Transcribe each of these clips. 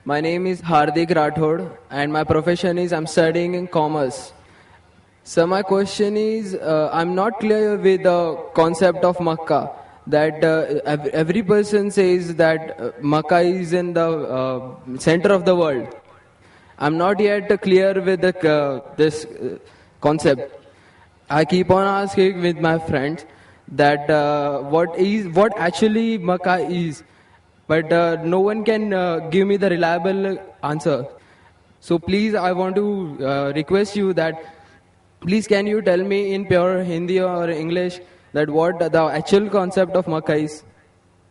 My name is Hardik Rathod and my profession is I'm studying in commerce. So my question is, I'm not clear with the concept of Makkah. That every person says that Makkah is in the center of the world. I'm not yet clear with this concept. I keep on asking with my friends that what actually Makkah is, but no one can give me the reliable answer. So please, I want to request you that please can you tell me in pure Hindi or English that what the actual concept of Makkah is?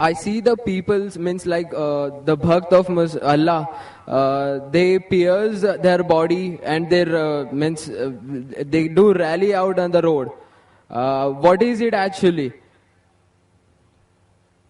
I see the peoples means like the bhakt of Allah, they pierce their body and their means they do rally out on the road. What is it actually?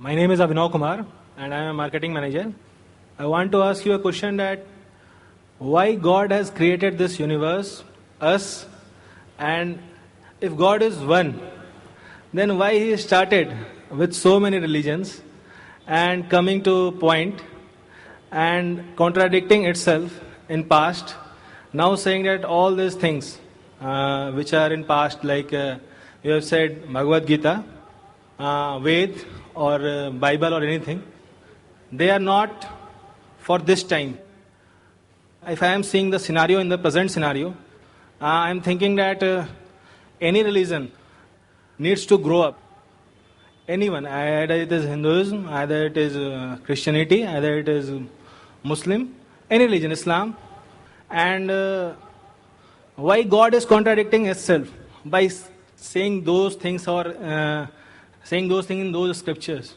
My name is Abhinav Kumar and I am a marketing manager. I want to ask you a question that why God has created this universe, us, and if God is one, then why He started with so many religions and coming to point and contradicting itself in past, now saying that all these things which are in past, like you have said Bhagavad Gita, Ved or Bible or anything, they are not for this time. If I am seeing the scenario in the present scenario, I am thinking that any religion needs to grow up. Anyone, either it is Hinduism, either it is Christianity, either it is Muslim, any religion, Islam. And why God is contradicting itself by saying those things or saying those things in those scriptures?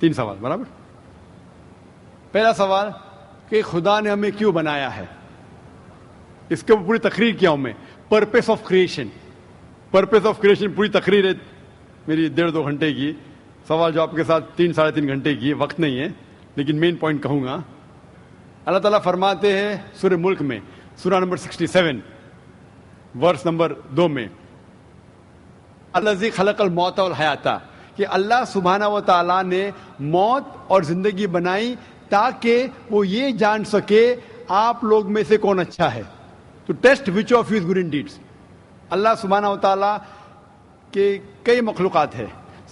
3 سوال برابر. پہلا سوال کہ خدا نے ہمیں کیوں بنایا ہے, اس کے پوری تقریر کیا ہوں میں. Purpose of creation, purpose of creation پوری تقریر ہے میری 1.5-2 گھنٹے کی. سوال جواب کے ساتھ 3-3.5 گھنٹے کی, وقت نہیں ہے, لیکن مین پوائنٹ کہوں گا. اللہ تعالیٰ فرماتے ہیں سورہ ملک میں, سورہ نمبر 67 ورس نمبر 2 میں, الذی خلق الموت والحیات, کہ اللہ سبحانہ و تعالیٰ نے موت اور زندگی بنائی تاکہ وہ یہ جان سکے آپ لوگ میں سے کون اچھا ہے. تو test which of you is good in deeds. Allah سبحانہ و تعالیٰ کے کئی مخلوقات ہیں,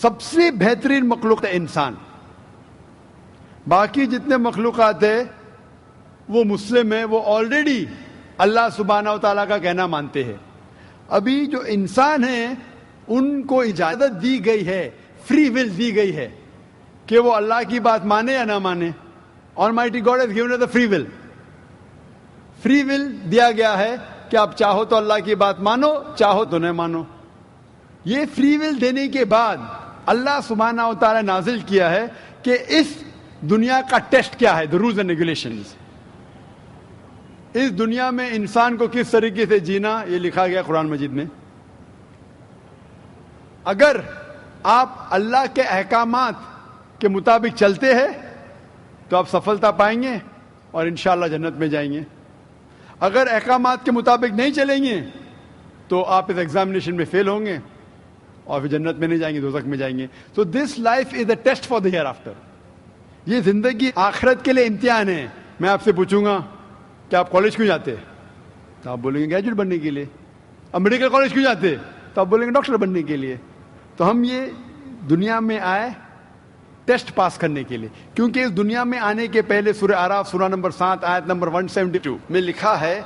سب سے بہترین مخلوق ہے انسان. باقی جتنے مخلوقات ہیں وہ مسلم ہیں, وہ آلریڈی اللہ سبحانہ و تعالیٰ کا کہنا مانتے ہیں. ابھی جو انسان ہیں ان کو اجازت دی گئی ہے, فری ول دی گئی ہے کہ وہ اللہ کی بات مانے یا نہ مانے. Almighty God has given us the free will. Free will دیا گیا ہے کہ آپ چاہو تو اللہ کی بات مانو, چاہو تو نہ مانو. یہ فری ول دینے کے بعد اللہ سبحانہ و تعالیٰ نازل کیا ہے کہ اس دنیا کا ٹیسٹ کیا ہے, the rules and regulations. اس دنیا میں انسان کو کس طریقے سے جینا, یہ لکھا گیا قرآن مجید میں. اگر آپ اللہ کے احکامات کے مطابق چلتے ہیں تو آپ سفلتا پائیں گے اور انشاءاللہ جنت میں جائیں گے. اگر احکامات کے مطابق نہیں چلیں گے تو آپ اس ایگزامینیشن میں فیل ہوں گے اور پھر جنت میں نہیں جائیں گے, دوزخ میں جائیں گے. So this life is a test for the hereafter. یہ زندگی آخرت کے لیے امتحان ہے. میں آپ سے پوچھوں گا کہ آپ کالج کیوں جاتے, تو آپ بولیں گے گریجویٹ بننے کے لیے. اب میڈیکل کالج کیوں جاتے, تو آپ بولیں گے ڈاکٹر بننے کے لیے. تو ہم یہ دنیا میں آئے ٹیسٹ پاس کرنے کے لیے, کیونکہ اس دنیا میں آنے کے پہلے سورہ اعراف سورہ نمبر 7 آیت نمبر 172 میں لکھا ہے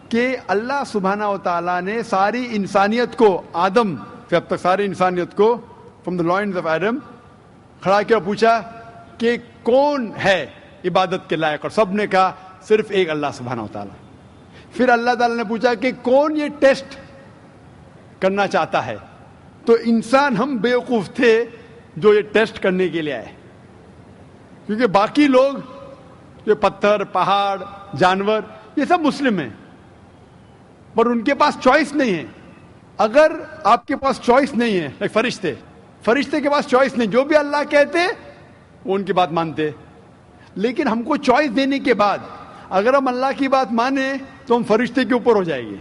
کہ اللہ سبحانہ و تعالیٰ نے ساری انسانیت کو, آدم سے اب تک ساری انسانیت کو from the lines of Adam کھڑا کیا, پوچھا کہ کون ہے عبادت کے لائق, اور سب نے کہا صرف ایک اللہ سبحانہ و تعالیٰ. پھر اللہ تعالیٰ نے پوچھا کہ کون یہ ٹیسٹ کرنا چاہتا ہے, تو انسان ہم بیوقوف تھے جو یہ ٹیسٹ کرنے کے لیے آئے, کیونکہ باقی لوگ جو پتھر, پہاڑ, جانور, یہ سب مسلم ہیں, پر ان کے پاس چوائس نہیں ہے. اگر آپ کے پاس چوائس نہیں ہے, فرشتے کے پاس چوائس نہیں, جو بھی اللہ کہتے وہ ان کی بات مانتے. لیکن ہم کو چوائس دینے کے بعد اگر ہم اللہ کی بات مانیں تو ہم فرشتے کے اوپر ہو جائیں گے,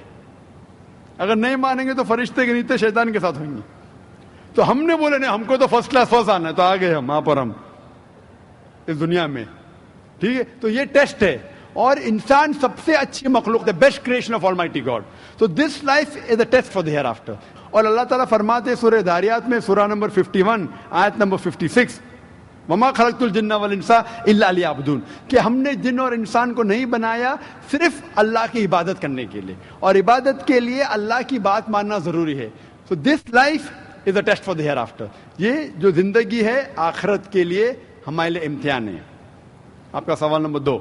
اگر نہیں مانیں گے تو فرشتے کے نیچے شیطان کے ساتھ ہوئیں گے. تو ہم نے بولے نہیں, ہم کو تو فرسٹ کلاس فرسٹ آنا ہے, تو آ گئے ہم وہاں پر, ہم اس دنیا میں. ٹھیک ہے, تو یہ ٹیسٹ ہے, اور انسان سب سے اچھی مخلوق ہے, best creation of almighty God. تو this life is a test for the hereafter. اور اللہ تعالیٰ فرماتے سورہ داریات میں سورہ نمبر 51 آیت نمبر 56, وما خلقت الجن والانس الا لیعبدون, کہ ہم نے جن اور انسان کو نہیں بنایا صرف اللہ کی عبادت کرنے کے لیے, اور عبادت کے لیے اللہ کی بات ماننا ضروری ہے. So this life is a test for the hereafter. یہ جو زندگی ہے آخرت کے لیے ہمارے لیے امتحان ہے. آپ کا سوال نمبر 2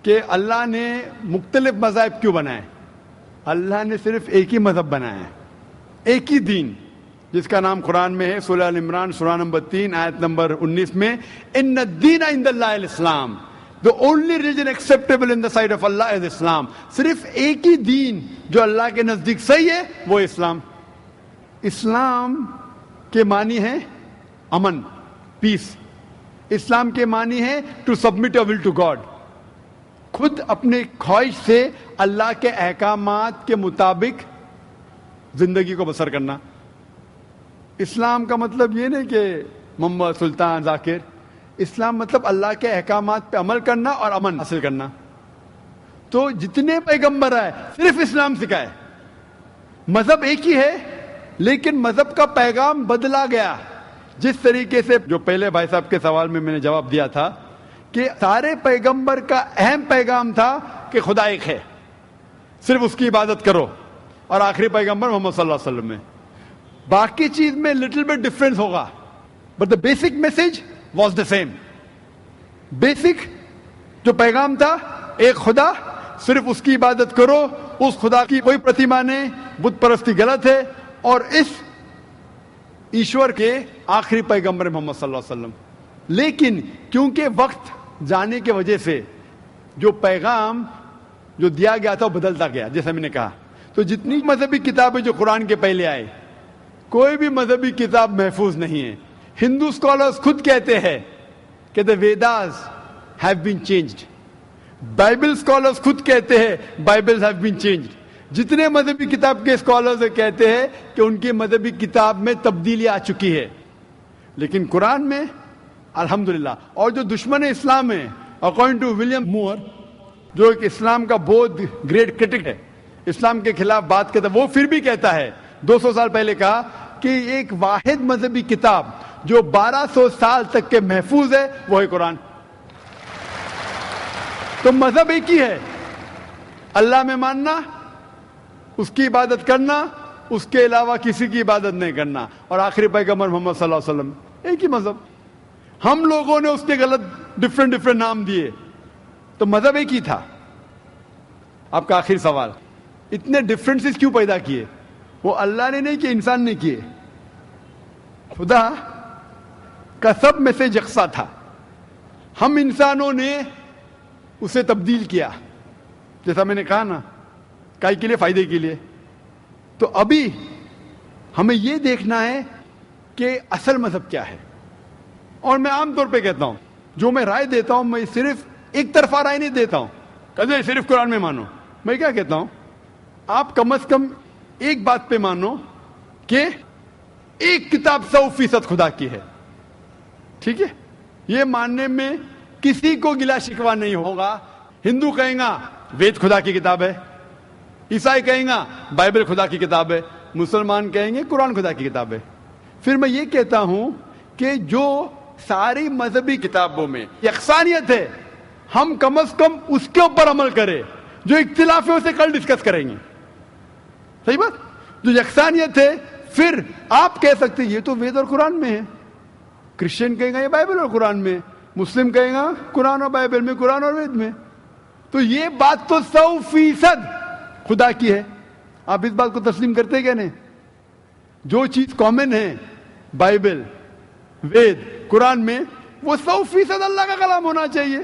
کہ اللہ نے مختلف مذاہب کیوں بنائے. اللہ نے صرف ایک ہی مذہب بنایا ہے, ایک ہی دین, جس کا نام قرآن میں ہے سورہ ال عمران سورہ نمبر 3 آیت نمبر 19 میں, ان الدین عند اللہ الاسلام, the only religion acceptable in the sight of Allah is Islam. صرف ایک ہی دین جو اللہ کے نزدیک صحیح ہے وہ اسلام. اسلام کے معنی ہے امن, پیس. اسلام کے معنی ہے to submit your will to God, خود اپنے خواہش سے اللہ کے احکامات کے مطابق زندگی کو بسر کرنا. اسلام کا مطلب یہ نہیں کہ محمد سلطان ذاکر, اسلام مطلب اللہ کے احکامات پہ عمل کرنا اور امن حاصل کرنا. تو جتنے پیغمبر آئے صرف اسلام سکھائے. مذہب ایک ہی ہے لیکن مذہب کا پیغام بدلا گیا. جس طریقے سے جو پہلے بھائی صاحب کے سوال میں نے جواب دیا تھا کہ سارے پیغمبر کا اہم پیغام تھا کہ خدا ایک ہے, صرف اس کی عبادت کرو, اور آخری پیغمبر محمد صلی اللہ علیہ وسلم میں باقی چیز میں لٹل بٹ ڈفرینس ہوگا, but the basic message was the same. Basic جو پیغام تھا ایک خدا, صرف اس کی عبادت کرو, اس خدا کی کوئی پرتیما نہیں, بت پرستی غلط ہے, اور اس ایشور کے آخری پیغمبر محمد صلی اللہ علیہ وسلم. لیکن کیونکہ وقت جانے کی وجہ سے جو پیغام جو دیا گیا تھا وہ بدلتا گیا, جیسا میں نے کہا. تو جتنی مذہبی کتابیں جو قرآن کے پہلے آئے, کوئی بھی مذہبی کتاب محفوظ نہیں ہے. ہندو اسکالرز خود کہتے ہیں کہ the Vedas have been changed. Bible scholars خود کہتے ہیں بائبلز have been changed. جتنے مذہبی کتاب کے اسکالرز کہتے ہیں کہ ان کی مذہبی کتاب میں تبدیلی آ چکی ہے, لیکن قرآن میں الحمدللہ. اور جو دشمن اسلام ہے, اکارڈنگ ٹو ولیم مور, جو ایک اسلام کا بہت گریٹ کرٹک ہے, اسلام کے خلاف بات کرتا ہے, وہ پھر بھی کہتا ہے 200 سال پہلے کہا کہ ایک واحد مذہبی کتاب جو 1200 سال تک کے محفوظ ہے وہ ہے قرآن. تو مذہب ایک ہی ہے, اللہ میں ماننا, اس کی عبادت کرنا, اس کے علاوہ کسی کی عبادت نہیں کرنا, اور آخری پیغمبر محمد صلی اللہ علیہ وسلم, ایک ہی مذہب. ہم لوگوں نے اس کے غلط ڈفرینٹ نام دیے, تو مذہب ایک ہی تھا. آپ کا آخری سوال, اتنے ڈفرینسز کیوں پیدا کیے؟ وہ اللہ نے نہیں کیے, انسان نے کیے. خدا کا سب میں سے یکساں تھا, ہم انسانوں نے اسے تبدیل کیا, جیسا میں نے کہا نا, کائی کے لیے, فائدے کے لیے. تو ابھی ہمیں یہ دیکھنا ہے کہ اصل مذہب کیا ہے. اور میں عام طور پہ کہتا ہوں, جو میں رائے دیتا ہوں, میں صرف ایک طرفہ رائے نہیں دیتا ہوں کہ صرف قرآن میں مانو. میں کیا کہتا ہوں, آپ کم از کم ایک بات پہ مانو کہ ایک کتاب 100% خدا کی ہے. ٹھیک ہے, یہ ماننے میں کسی کو گلا شکوا نہیں ہوگا. ہندو کہیں گا وید خدا کی کتاب ہے, عیسائی کہیں گا بائبل خدا کی کتاب ہے, مسلمان کہیں گے قرآن خدا کی کتاب ہے. پھر میں یہ کہتا ہوں کہ جو ساری مذہبی کتابوں میں یکسانیت ہے, ہم کم از کم اس کے اوپر عمل کریں. جو اختلاف ہے اسے کل ڈسکس کریں گے. صحیح بات, جو یکسانیت ہے, پھر آپ کہہ سکتے ہیں یہ تو وید اور قرآن میں ہے, کرسچن کہیں گا یہ بائبل اور قرآن میں, مسلم کہیں گا قرآن اور بائبل میں, قرآن اور وید میں. تو یہ بات تو 100% خدا کی ہے. آپ اس بات کو تسلیم کرتے کیا نہیں؟ جو چیز کامن ہے بائبل, وید, قرآن میں, وہ 100% اللہ کا کلام ہونا چاہیے.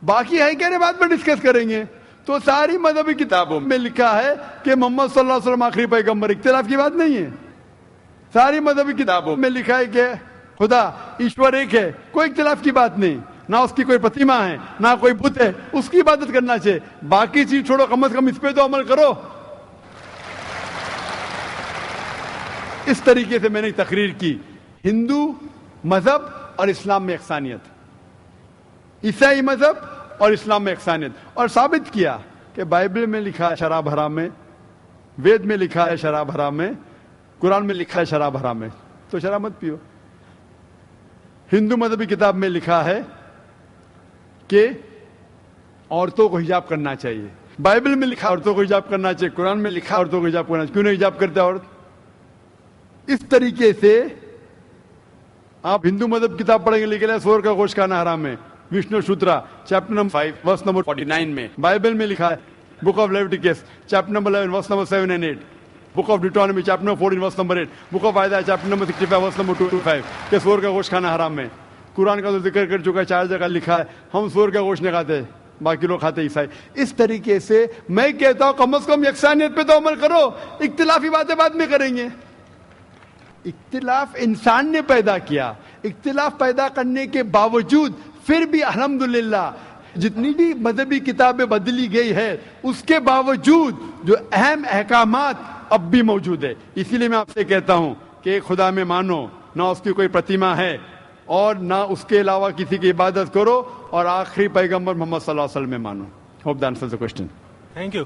باقی ہے کہنے بعد میں ڈسکس کریں گے. تو ساری مذہبی کتابوں میں لکھا ہے کہ محمد صلی اللہ علیہ وسلم آخری پیغمبر, اختلاف کی بات نہیں ہے. ساری مذہبی کتابوں میں لکھا ہے کہ خدا ایشور ایک ہے, کوئی اختلاف کی بات نہیں. نہ اس کی کوئی پرتیما ہے, نہ کوئی بت ہے, اس کی عبادت کرنا چاہیے. باقی چیز چھوڑو, کم از کم اس پہ تو عمل کرو. اس طریقے سے میں نے تقریر کی, ہندو مذہب اور اسلام میں یکسانیت, عیسائی مذہب اور اسلام میں یکسانیت, اور ثابت کیا کہ بائبل میں لکھا ہے شراب حرام ہے, وید میں لکھا ہے شراب حرام ہے, قرآن میں لکھا ہے شراب حرام ہے, تو شراب مت پیو. ہندو مذہبی کتاب میں لکھا ہے کہ عورتوں کو حجاب کرنا چاہیے, بائبل میں لکھا عورتوں کو حجاب کرنا چاہیے, قرآن میں لکھا عورتوں کو حجاب کرنا چاہیے. کیوں نہیں حجاب کرتے عورت؟ اس طریقے سے آپ ہندو مذہب کتاب پڑھیں گے, لکھا ہے سور کا گوشت کھانا حرام ہے, وشنو شوترا چیپٹر نمبر 5 ورس نمبر 49 میں. بائبل میں لکھا ہے book of Leviticus chapter number 11 verse number 7 and 8, book of Deuteronomy chapter number 14 verse number 8, book of Isaiah chapter number 65 verse number 2 to 5 کہ سور کا گوشت کھانا حرام ہے. قرآن کا تو ذکر کر چکا ہے, 4 جگہ لکھا ہے ہم سور کا گوشت نہیں کھاتے, باقی لوگ کھاتے عیسائی. اس طریقے سے میں کہتا ہوں کم از کم یکسانیت پہ تو عمل کرو, اختلافی باتیں بعد میں کریں گے. اختلاف انسان نے پیدا کیا, اختلاف پیدا کرنے کے باوجود پھر بھی الحمدللہ جتنی بھی مذہبی کتابیں بدلی گئی ہے, اس کے باوجود جو اہم احکامات اب بھی موجود ہے. اسی لیے میں آپ سے کہتا ہوں کہ ایک خدا میں مانو, نہ اس کی کوئی پرتیما ہے اور نہ اس کے علاوہ کسی کی عبادت کرو, اور آخری پیغمبر محمد صلی اللہ علیہ وسلم میں مانو. Hope that answers the question. Thank you.